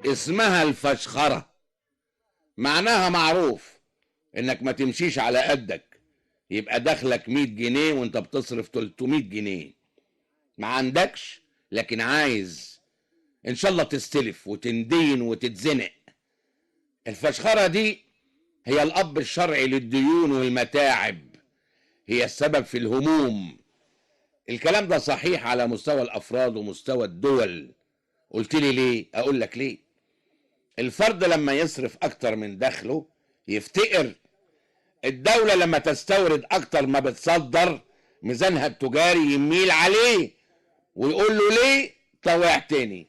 اسمها الفشخرة. معناها معروف، انك ما تمشيش على قدك، يبقى دخلك 100 جنيه وانت بتصرف 300 جنيه. ما عندكش لكن عايز ان شاء الله تستلف وتندين وتتزنق. الفشخرة دي هي الاب الشرعي للديون والمتاعب، هي السبب في الهموم. الكلام ده صحيح على مستوى الافراد ومستوى الدول. قلت لي ليه؟ اقول لك ليه. الفرد لما يصرف اكتر من دخله يفتقر. الدولة لما تستورد اكتر ما بتصدر ميزانها التجاري يميل عليه ويقول له ليه طوعتني.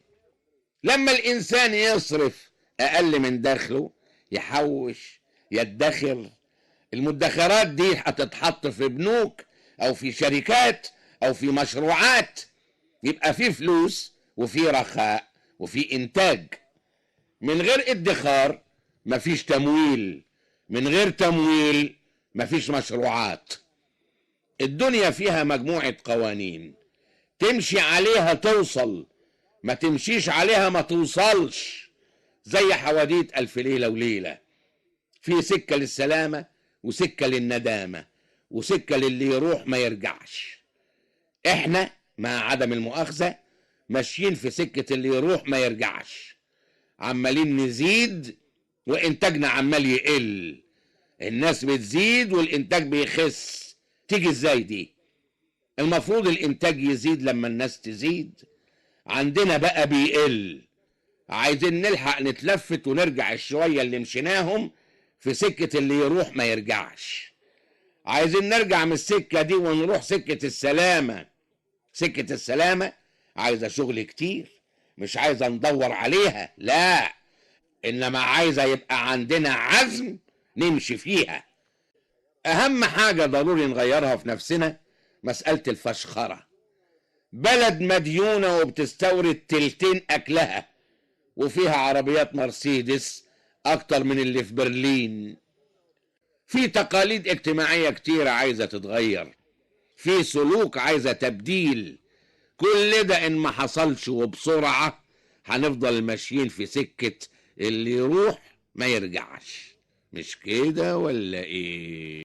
لما الانسان يصرف اقل من دخله يحوش يدخر. المدخرات دي هتتحط في بنوك او في شركات او في مشروعات، يبقى في فلوس وفي رخاء وفي انتاج. من غير ادخار مفيش تمويل، من غير تمويل مفيش مشروعات. الدنيا فيها مجموعة قوانين، تمشي عليها توصل، ما تمشيش عليها ما توصلش. زي حواديت ألف ليلة وليلة، في سكة للسلامة وسكة للندامة وسكة للي يروح ما يرجعش. احنا مع عدم المؤاخذة ماشيين في سكة اللي يروح ما يرجعش، عمالين نزيد وانتاجنا عمال يقل. الناس بتزيد والانتاج بيخس. تيجي ازاي دي؟ المفروض الانتاج يزيد لما الناس تزيد، عندنا بقى بيقل. عايزين نلحق نتلفت ونرجع الشوية اللي مشيناهم في سكة اللي يروح ما يرجعش. عايزين نرجع من السكة دي ونروح سكة السلامة. سكة السلامة عايزة شغل كتير، مش عايزة ندور عليها، لا، إنما عايزة يبقى عندنا عزم نمشي فيها. أهم حاجة ضروري نغيرها في نفسنا مسألة الفشخرة. بلد مديونة وبتستورد تلتين أكلها وفيها عربيات مرسيدس أكتر من اللي في برلين. في تقاليد اجتماعية كتيرة عايزة تتغير، في سلوك عايزة تبديل. كل ده إن ما حصلش وبسرعة هنفضل ماشيين في سكة اللي يروح ما يرجعش. مش كده ولا إيه؟